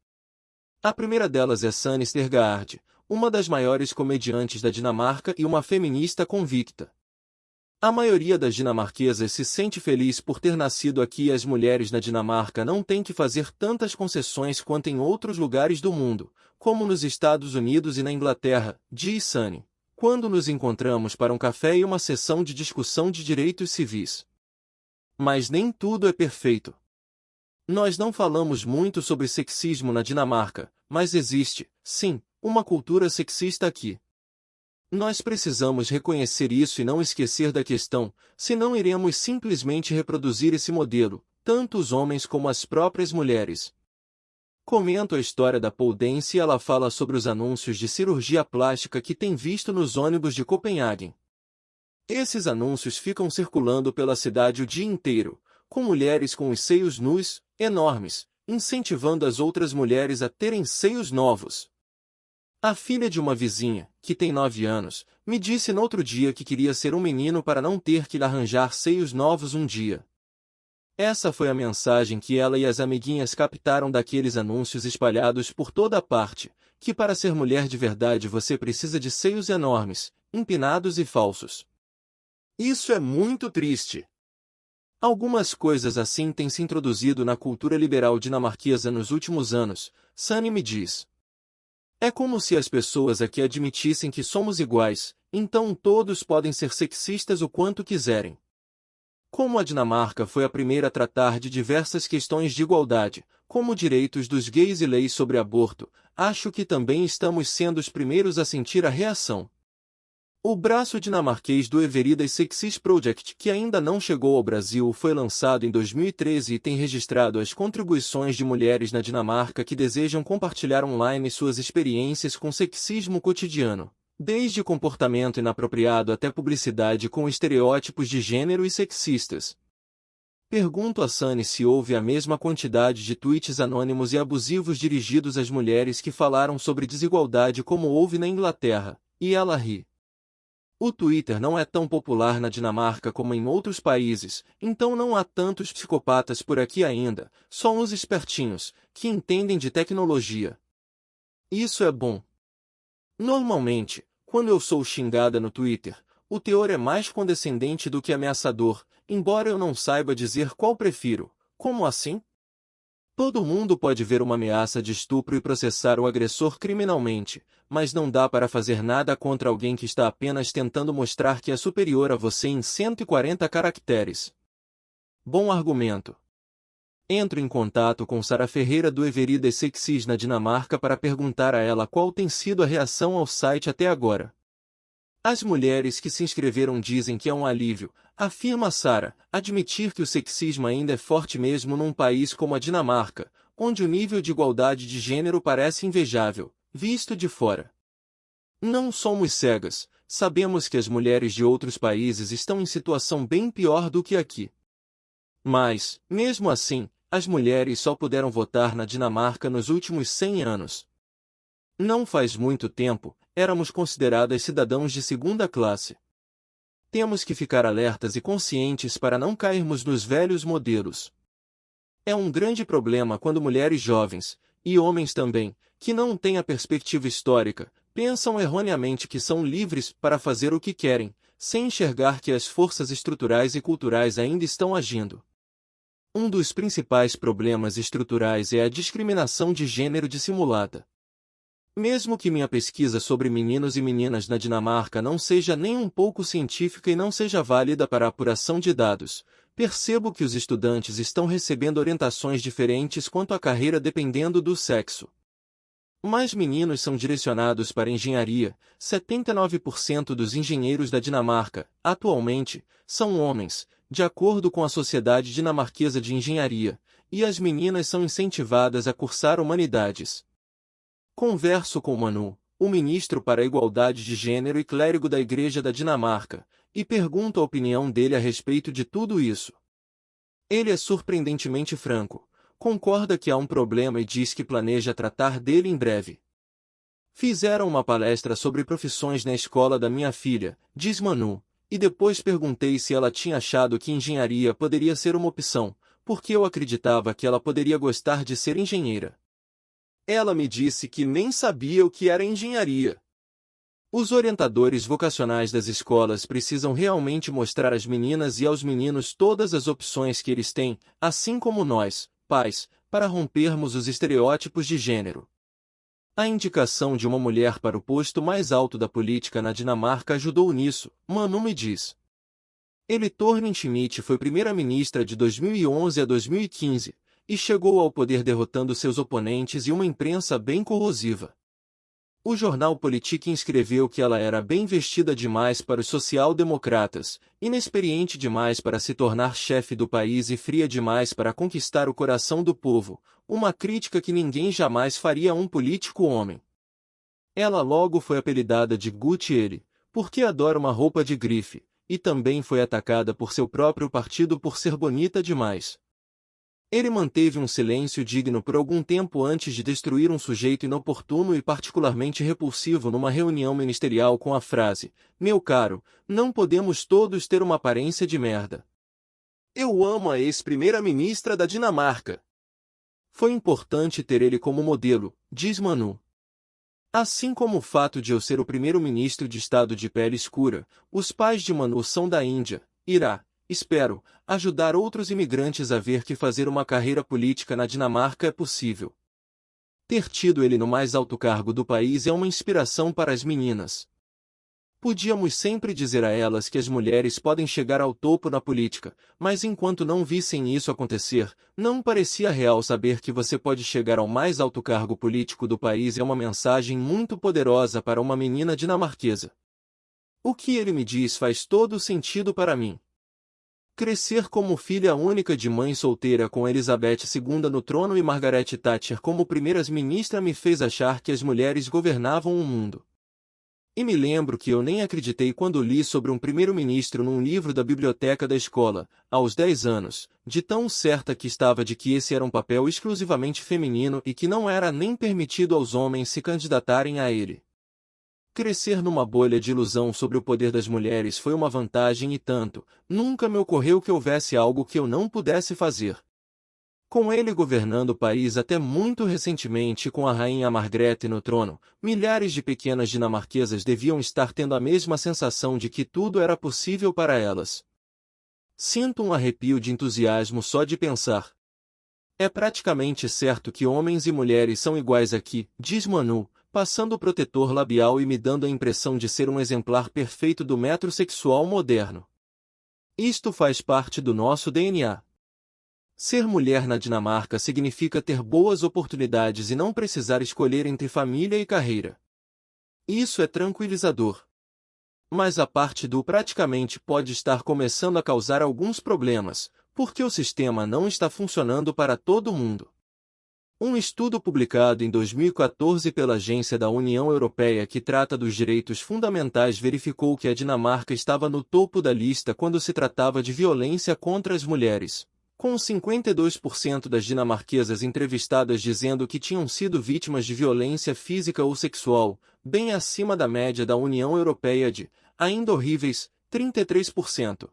A primeira delas é Sanne Stergaard, uma das maiores comediantes da Dinamarca e uma feminista convicta. A maioria das dinamarquesas se sente feliz por ter nascido aqui e as mulheres na Dinamarca não têm que fazer tantas concessões quanto em outros lugares do mundo, como nos Estados Unidos e na Inglaterra, diz Sanne, quando nos encontramos para um café e uma sessão de discussão de direitos civis. Mas nem tudo é perfeito. Nós não falamos muito sobre sexismo na Dinamarca, mas existe, sim, uma cultura sexista aqui. Nós precisamos reconhecer isso e não esquecer da questão, senão iremos simplesmente reproduzir esse modelo, tanto os homens como as próprias mulheres. Comento a história da pole dance e ela fala sobre os anúncios de cirurgia plástica que tem visto nos ônibus de Copenhague. Esses anúncios ficam circulando pela cidade o dia inteiro, com mulheres com os seios nus, enormes, incentivando as outras mulheres a terem seios novos. A filha de uma vizinha, que tem 9 anos, me disse no outro dia que queria ser um menino para não ter que lhe arranjar seios novos um dia. Essa foi a mensagem que ela e as amiguinhas captaram daqueles anúncios espalhados por toda a parte, que para ser mulher de verdade você precisa de seios enormes, empinados e falsos. Isso é muito triste. Algumas coisas assim têm se introduzido na cultura liberal dinamarquesa nos últimos anos, Sunny me diz. É como se as pessoas aqui admitissem que somos iguais, então todos podem ser sexistas o quanto quiserem. Como a Dinamarca foi a primeira a tratar de diversas questões de igualdade, como direitos dos gays e leis sobre aborto, acho que também estamos sendo os primeiros a sentir a reação. O braço dinamarquês do Everyday Success Project, que ainda não chegou ao Brasil, foi lançado em 2013 e tem registrado as contribuições de mulheres na Dinamarca que desejam compartilhar online suas experiências com sexismo cotidiano, desde comportamento inapropriado até publicidade com estereótipos de gênero e sexistas. Pergunto a Sunny se houve a mesma quantidade de tweets anônimos e abusivos dirigidos às mulheres que falaram sobre desigualdade como houve na Inglaterra, e ela ri. O Twitter não é tão popular na Dinamarca como em outros países, então não há tantos psicopatas por aqui ainda, só uns espertinhos, que entendem de tecnologia. Isso é bom. Normalmente, quando eu sou xingada no Twitter, o teor é mais condescendente do que ameaçador, embora eu não saiba dizer qual prefiro. Como assim? Todo mundo pode ver uma ameaça de estupro e processar o agressor criminalmente, mas não dá para fazer nada contra alguém que está apenas tentando mostrar que é superior a você em 140 caracteres. Bom argumento. Entro em contato com Sara Ferreira do Everyday Success na Dinamarca para perguntar a ela qual tem sido a reação ao site até agora. As mulheres que se inscreveram dizem que é um alívio, afirma Sara, admitir que o sexismo ainda é forte mesmo num país como a Dinamarca, onde o nível de igualdade de gênero parece invejável, visto de fora. Não somos cegas, sabemos que as mulheres de outros países estão em situação bem pior do que aqui. Mas, mesmo assim, as mulheres só puderam votar na Dinamarca nos últimos 100 anos. Não faz muito tempo, éramos consideradas cidadãos de segunda classe. Temos que ficar alertas e conscientes para não cairmos nos velhos modelos. É um grande problema quando mulheres jovens, e homens também, que não têm a perspectiva histórica, pensam erroneamente que são livres para fazer o que querem, sem enxergar que as forças estruturais e culturais ainda estão agindo. Um dos principais problemas estruturais é a discriminação de gênero dissimulada. Mesmo que minha pesquisa sobre meninos e meninas na Dinamarca não seja nem um pouco científica e não seja válida para a apuração de dados, percebo que os estudantes estão recebendo orientações diferentes quanto à carreira dependendo do sexo. Mais meninos são direcionados para engenharia, 79% dos engenheiros da Dinamarca, atualmente, são homens, de acordo com a Sociedade Dinamarquesa de Engenharia, e as meninas são incentivadas a cursar humanidades. Converso com Manu, o ministro para a Igualdade de Gênero e clérigo da Igreja da Dinamarca, e pergunto a opinião dele a respeito de tudo isso. Ele é surpreendentemente franco, concorda que há um problema e diz que planeja tratar dele em breve. Fizeram uma palestra sobre profissões na escola da minha filha, diz Manu, e depois perguntei se ela tinha achado que engenharia poderia ser uma opção, porque eu acreditava que ela poderia gostar de ser engenheira. Ela me disse que nem sabia o que era engenharia. Os orientadores vocacionais das escolas precisam realmente mostrar às meninas e aos meninos todas as opções que eles têm, assim como nós, pais, para rompermos os estereótipos de gênero. A indicação de uma mulher para o posto mais alto da política na Dinamarca ajudou nisso, Manu me diz. Helle Thorning-Schmidt foi primeira-ministra de 2011 a 2015, e chegou ao poder derrotando seus oponentes e uma imprensa bem corrosiva. O jornal Politiken escreveu que ela era bem vestida demais para os social-democratas, inexperiente demais para se tornar chefe do país e fria demais para conquistar o coração do povo, uma crítica que ninguém jamais faria a um político homem. Ela logo foi apelidada de Gucci, porque adora uma roupa de grife, e também foi atacada por seu próprio partido por ser bonita demais. Ele manteve um silêncio digno por algum tempo antes de destruir um sujeito inoportuno e particularmente repulsivo numa reunião ministerial com a frase: "Meu caro, não podemos todos ter uma aparência de merda." Eu amo a ex-primeira-ministra da Dinamarca. Foi importante ter ele como modelo, diz Manu. Assim como o fato de eu ser o primeiro-ministro de estado de pele escura, os pais de Manu são da Índia, Irá, espero, ajudar outros imigrantes a ver que fazer uma carreira política na Dinamarca é possível. Ter tido ele no mais alto cargo do país é uma inspiração para as meninas. Podíamos sempre dizer a elas que as mulheres podem chegar ao topo na política, mas enquanto não vissem isso acontecer, não parecia real saber que você pode chegar ao mais alto cargo político do país é uma mensagem muito poderosa para uma menina dinamarquesa. O que ele me diz faz todo sentido para mim. Crescer como filha única de mãe solteira com Elizabeth II no trono e Margaret Thatcher como primeira-ministra me fez achar que as mulheres governavam o mundo. E me lembro que eu nem acreditei quando li sobre um primeiro-ministro num livro da biblioteca da escola, aos 10 anos, de tão certa que estava de que esse era um papel exclusivamente feminino e que não era nem permitido aos homens se candidatarem a ele. Crescer numa bolha de ilusão sobre o poder das mulheres foi uma vantagem e tanto, nunca me ocorreu que houvesse algo que eu não pudesse fazer. Com ele governando o país até muito recentemente com a rainha Margrethe no trono, milhares de pequenas dinamarquesas deviam estar tendo a mesma sensação de que tudo era possível para elas. Sinto um arrepio de entusiasmo só de pensar. É praticamente certo que homens e mulheres são iguais aqui, diz Manu, passando o protetor labial e me dando a impressão de ser um exemplar perfeito do metrosexual moderno. Isto faz parte do nosso DNA. Ser mulher na Dinamarca significa ter boas oportunidades e não precisar escolher entre família e carreira. Isso é tranquilizador. Mas a parte do praticamente pode estar começando a causar alguns problemas, porque o sistema não está funcionando para todo mundo. Um estudo publicado em 2014 pela Agência da União Europeia que trata dos direitos fundamentais verificou que a Dinamarca estava no topo da lista quando se tratava de violência contra as mulheres, com 52% das dinamarquesas entrevistadas dizendo que tinham sido vítimas de violência física ou sexual, bem acima da média da União Europeia de, ainda horríveis, 33%.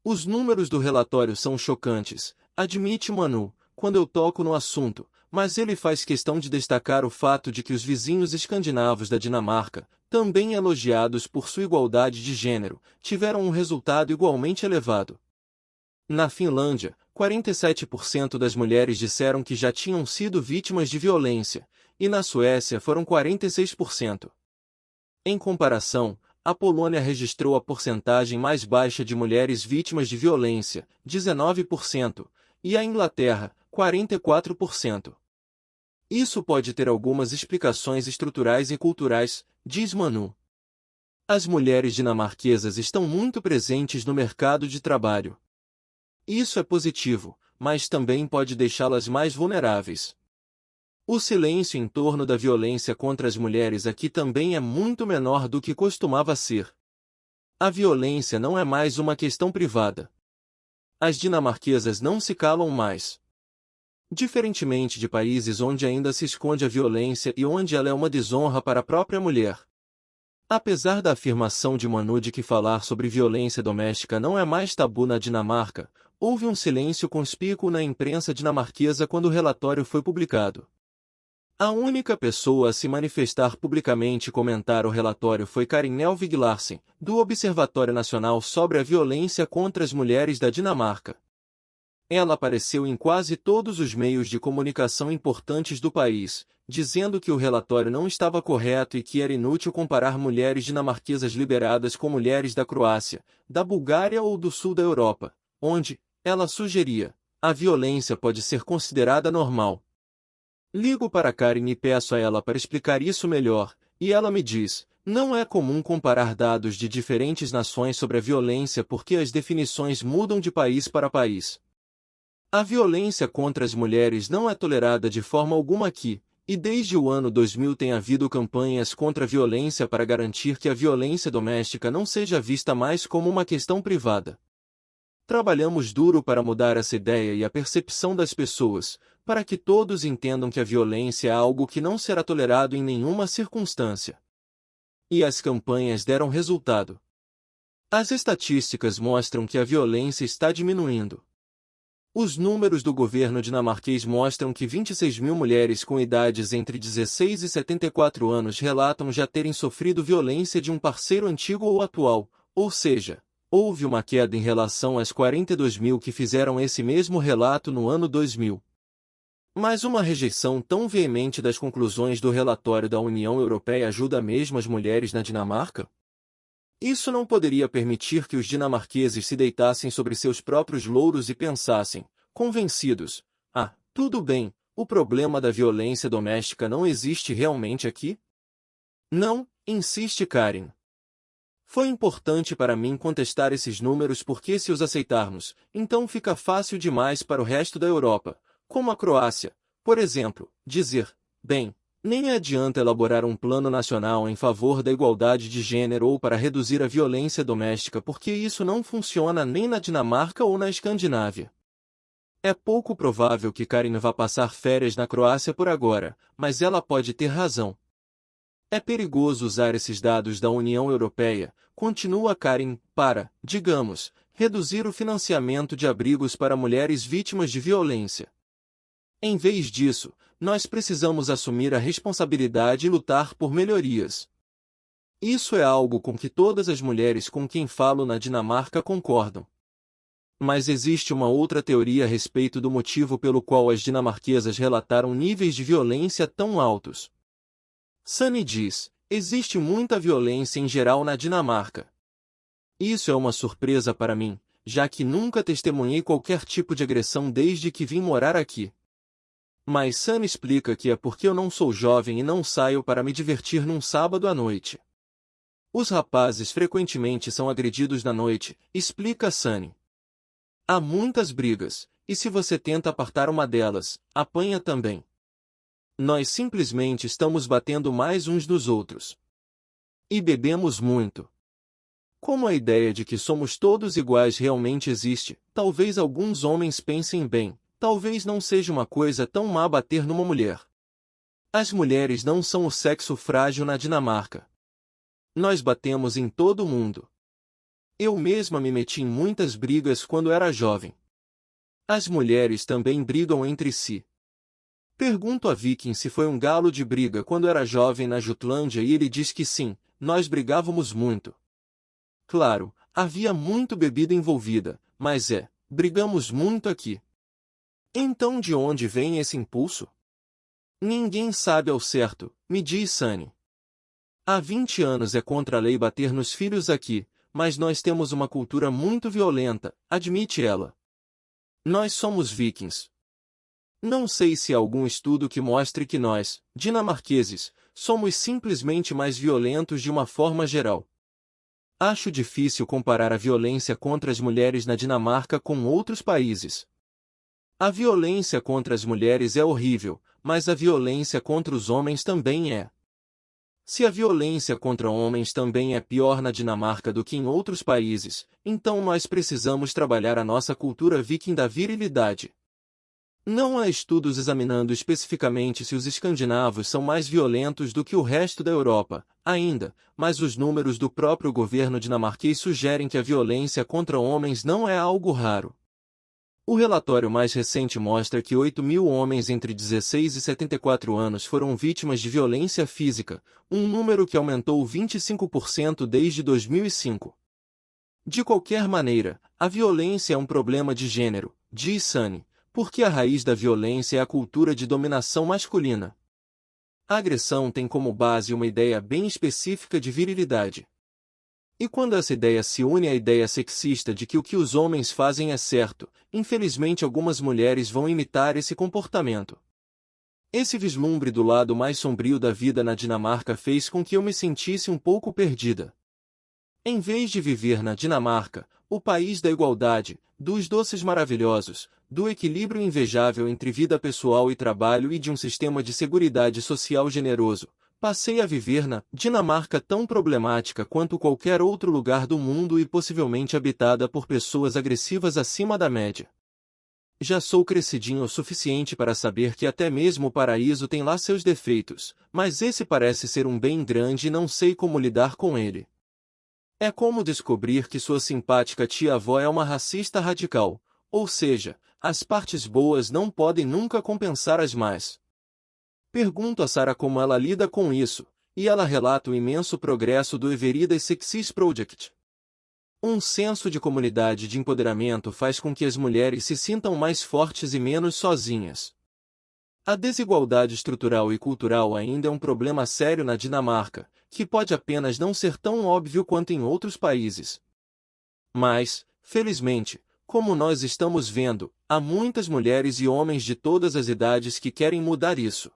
Os números do relatório são chocantes, admite Manu, quando eu toco no assunto, mas ele faz questão de destacar o fato de que os vizinhos escandinavos da Dinamarca, também elogiados por sua igualdade de gênero, tiveram um resultado igualmente elevado. Na Finlândia, 47% das mulheres disseram que já tinham sido vítimas de violência, e na Suécia foram 46%. Em comparação, a Polônia registrou a porcentagem mais baixa de mulheres vítimas de violência, 19%, e a Inglaterra, 44%. Isso pode ter algumas explicações estruturais e culturais, diz Manu. As mulheres dinamarquesas estão muito presentes no mercado de trabalho. Isso é positivo, mas também pode deixá-las mais vulneráveis. O silêncio em torno da violência contra as mulheres aqui também é muito menor do que costumava ser. A violência não é mais uma questão privada. As dinamarquesas não se calam mais. Diferentemente de países onde ainda se esconde a violência e onde ela é uma desonra para a própria mulher. Apesar da afirmação de Manu de que falar sobre violência doméstica não é mais tabu na Dinamarca, houve um silêncio conspícuo na imprensa dinamarquesa quando o relatório foi publicado. A única pessoa a se manifestar publicamente e comentar o relatório foi Karin Nelvig Larsen, do Observatório Nacional sobre a Violência contra as Mulheres da Dinamarca. Ela apareceu em quase todos os meios de comunicação importantes do país, dizendo que o relatório não estava correto e que era inútil comparar mulheres dinamarquesas liberadas com mulheres da Croácia, da Bulgária ou do sul da Europa, onde, ela sugeria, a violência pode ser considerada normal. Ligo para Karin e peço a ela para explicar isso melhor, e ela me diz, não é comum comparar dados de diferentes nações sobre a violência porque as definições mudam de país para país. A violência contra as mulheres não é tolerada de forma alguma aqui, e desde o ano 2000 tem havido campanhas contra a violência para garantir que a violência doméstica não seja vista mais como uma questão privada. Trabalhamos duro para mudar essa ideia e a percepção das pessoas, para que todos entendam que a violência é algo que não será tolerado em nenhuma circunstância. E as campanhas deram resultado. As estatísticas mostram que a violência está diminuindo. Os números do governo dinamarquês mostram que 26 mil mulheres com idades entre 16 e 74 anos relatam já terem sofrido violência de um parceiro antigo ou atual, ou seja, Houve uma queda em relação às 42.000 que fizeram esse mesmo relato no ano 2000. Mas uma rejeição tão veemente das conclusões do relatório da União Europeia ajuda mesmo as mulheres na Dinamarca? Isso não poderia permitir que os dinamarqueses se deitassem sobre seus próprios louros e pensassem, convencidos: ah, tudo bem, o problema da violência doméstica não existe realmente aqui? Não, insiste Karen. Foi importante para mim contestar esses números porque se os aceitarmos, então fica fácil demais para o resto da Europa, como a Croácia, por exemplo, dizer, bem, nem adianta elaborar um plano nacional em favor da igualdade de gênero ou para reduzir a violência doméstica porque isso não funciona nem na Dinamarca ou na Escandinávia. É pouco provável que Karen vá passar férias na Croácia por agora, mas ela pode ter razão. É perigoso usar esses dados da União Europeia, continua Karen, para, digamos, reduzir o financiamento de abrigos para mulheres vítimas de violência. Em vez disso, nós precisamos assumir a responsabilidade e lutar por melhorias. Isso é algo com que todas as mulheres com quem falo na Dinamarca concordam. Mas existe uma outra teoria a respeito do motivo pelo qual as dinamarquesas relataram níveis de violência tão altos. Sunny diz, existe muita violência em geral na Dinamarca. Isso é uma surpresa para mim, já que nunca testemunhei qualquer tipo de agressão desde que vim morar aqui. Mas Sunny explica que é porque eu não sou jovem e não saio para me divertir num sábado à noite. Os rapazes frequentemente são agredidos na noite, explica Sunny. Há muitas brigas, e se você tenta apartar uma delas, apanha também. Nós simplesmente estamos batendo mais uns dos outros. E bebemos muito. Como a ideia de que somos todos iguais realmente existe, talvez alguns homens pensem bem, talvez não seja uma coisa tão má bater numa mulher. As mulheres não são o sexo frágil na Dinamarca. Nós batemos em todo mundo. Eu mesma me meti em muitas brigas quando era jovem. As mulheres também brigam entre si. Pergunto a Viking se foi um galo de briga quando era jovem na Jutlândia e ele diz que sim, nós brigávamos muito. Claro, havia muito bebida envolvida, mas brigamos muito aqui. Então de onde vem esse impulso? Ninguém sabe ao certo, me diz Sunny. Há 20 anos é contra a lei bater nos filhos aqui, mas nós temos uma cultura muito violenta, admite ela. Nós somos vikings. Não sei se há algum estudo que mostre que nós, dinamarqueses, somos simplesmente mais violentos de uma forma geral. Acho difícil comparar a violência contra as mulheres na Dinamarca com outros países. A violência contra as mulheres é horrível, mas a violência contra os homens também é. Se a violência contra homens também é pior na Dinamarca do que em outros países, então nós precisamos trabalhar a nossa cultura viking da virilidade. Não há estudos examinando especificamente se os escandinavos são mais violentos do que o resto da Europa, ainda, mas os números do próprio governo dinamarquês sugerem que a violência contra homens não é algo raro. O relatório mais recente mostra que 8.000 homens entre 16 e 74 anos foram vítimas de violência física, um número que aumentou 25% desde 2005. De qualquer maneira, a violência é um problema de gênero, diz Sunny, porque a raiz da violência é a cultura de dominação masculina. A agressão tem como base uma ideia bem específica de virilidade. E quando essa ideia se une à ideia sexista de que o que os homens fazem é certo, infelizmente algumas mulheres vão imitar esse comportamento. Esse vislumbre do lado mais sombrio da vida na Dinamarca fez com que eu me sentisse um pouco perdida. Em vez de viver na Dinamarca, o país da igualdade, dos doces maravilhosos, do equilíbrio invejável entre vida pessoal e trabalho e de um sistema de seguridade social generoso, passei a viver na Dinamarca tão problemática quanto qualquer outro lugar do mundo e possivelmente habitada por pessoas agressivas acima da média. Já sou crescidinho o suficiente para saber que até mesmo o paraíso tem lá seus defeitos, mas esse parece ser um bem grande e não sei como lidar com ele. É como descobrir que sua simpática tia-avó é uma racista radical, ou seja, as partes boas não podem nunca compensar as más. Pergunto a Sarah como ela lida com isso, e ela relata o imenso progresso do Everyday Success Project. Um senso de comunidade e de empoderamento faz com que as mulheres se sintam mais fortes e menos sozinhas. A desigualdade estrutural e cultural ainda é um problema sério na Dinamarca, que pode apenas não ser tão óbvio quanto em outros países. Mas, felizmente, como nós estamos vendo, há muitas mulheres e homens de todas as idades que querem mudar isso.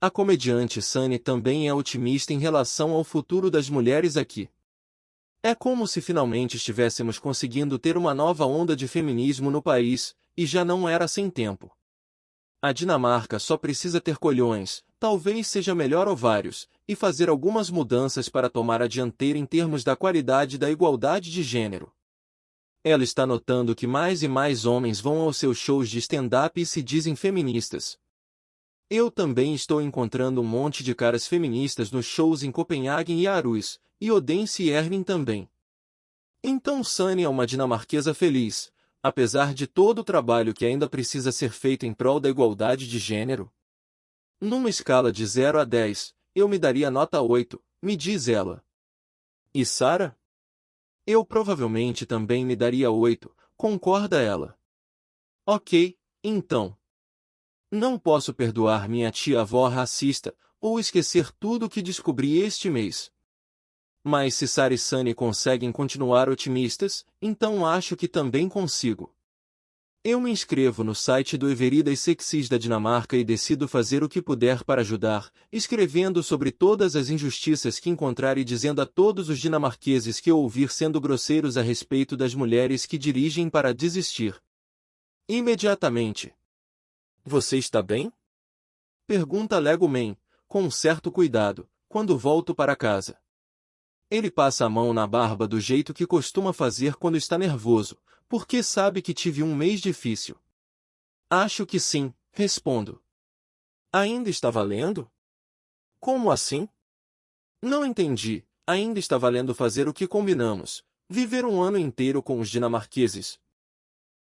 A comediante Sunny também é otimista em relação ao futuro das mulheres aqui. É como se finalmente estivéssemos conseguindo ter uma nova onda de feminismo no país, e já não era sem tempo. A Dinamarca só precisa ter colhões, talvez seja melhor ovários, e fazer algumas mudanças para tomar a dianteira em termos da qualidade e da igualdade de gênero. Ela está notando que mais e mais homens vão aos seus shows de stand-up e se dizem feministas. Eu também estou encontrando um monte de caras feministas nos shows em Copenhague e Aarhus, e Odense e Erling também. Então Sunny é uma dinamarquesa feliz, apesar de todo o trabalho que ainda precisa ser feito em prol da igualdade de gênero. Numa escala de 0 a 10, eu me daria nota 8, me diz ela. E Sarah? Eu provavelmente também me daria 8, concorda ela. Ok, então. Não posso perdoar minha tia-avó racista, ou esquecer tudo o que descobri este mês. Mas se Sarah e Sunny conseguem continuar otimistas, então acho que também consigo. Eu me inscrevo no site do Everyday Sexys da Dinamarca e decido fazer o que puder para ajudar, escrevendo sobre todas as injustiças que encontrar e dizendo a todos os dinamarqueses que eu ouvir sendo grosseiros a respeito das mulheres que dirigem para desistir. Imediatamente. Você está bem? Pergunta Lego Man, com um certo cuidado, quando volto para casa. Ele passa a mão na barba do jeito que costuma fazer quando está nervoso, porque sabe que tive um mês difícil. Acho que sim, respondo. Ainda está valendo? Como assim? Não entendi, ainda está valendo fazer o que combinamos, viver um ano inteiro com os dinamarqueses.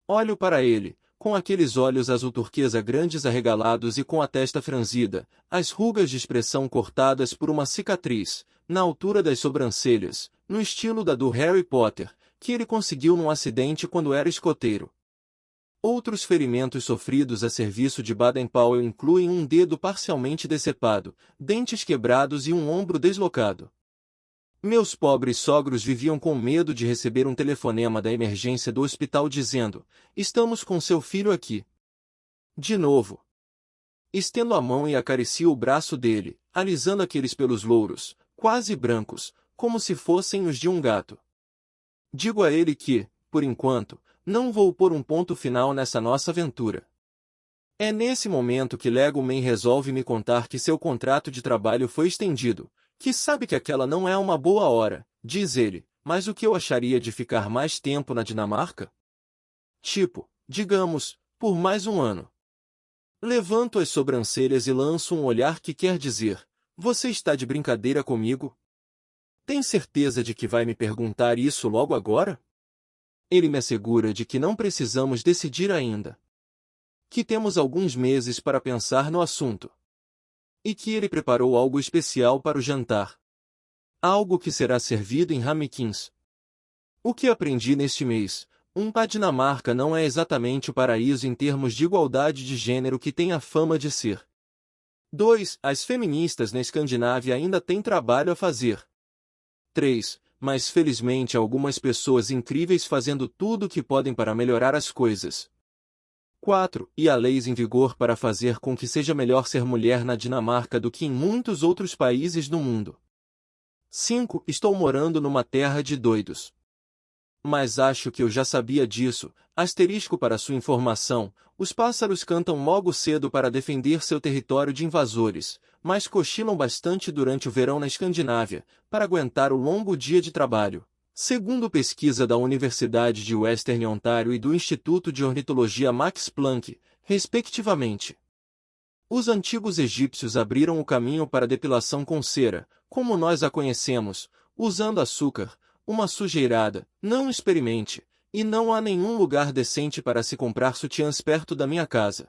Olho para ele, com aqueles olhos azul turquesa grandes arregalados e com a testa franzida, as rugas de expressão cortadas por uma cicatriz, na altura das sobrancelhas, no estilo da do Harry Potter, que ele conseguiu num acidente quando era escoteiro. Outros ferimentos sofridos a serviço de Baden-Powell incluem um dedo parcialmente decepado, dentes quebrados e um ombro deslocado. Meus pobres sogros viviam com medo de receber um telefonema da emergência do hospital dizendo: "Estamos com seu filho aqui." De novo. Estendo a mão e acaricio o braço dele, alisando aqueles pelos louros, quase brancos, como se fossem os de um gato. Digo a ele que, por enquanto, não vou pôr um ponto final nessa nossa aventura. É nesse momento que Lego Man resolve me contar que seu contrato de trabalho foi estendido, que sabe que aquela não é uma boa hora, diz ele, mas o que eu acharia de ficar mais tempo na Dinamarca? Tipo, digamos, por mais um ano. Levanto as sobrancelhas e lanço um olhar que quer dizer: você está de brincadeira comigo? Tem certeza de que vai me perguntar isso logo agora? Ele me assegura de que não precisamos decidir ainda. Que temos alguns meses para pensar no assunto. E que ele preparou algo especial para o jantar. Algo que será servido em ramekins. O que aprendi neste mês? A Dinamarca não é exatamente o paraíso em termos de igualdade de gênero que tem a fama de ser. 2. As feministas na Escandinávia ainda têm trabalho a fazer. 3. Mas felizmente há algumas pessoas incríveis fazendo tudo o que podem para melhorar as coisas. 4. E há leis em vigor para fazer com que seja melhor ser mulher na Dinamarca do que em muitos outros países do mundo. 5. Estou morando numa terra de doidos. Mas acho que eu já sabia disso. Asterisco para sua informação, os pássaros cantam logo cedo para defender seu território de invasores, mas cochilam bastante durante o verão na Escandinávia, para aguentar o longo dia de trabalho. Segundo pesquisa da Universidade de Western Ontario e do Instituto de Ornitologia Max Planck, respectivamente. Os antigos egípcios abriram o caminho para a depilação com cera, como nós a conhecemos, usando açúcar, uma sujeirada, não experimente, e não há nenhum lugar decente para se comprar sutiãs perto da minha casa.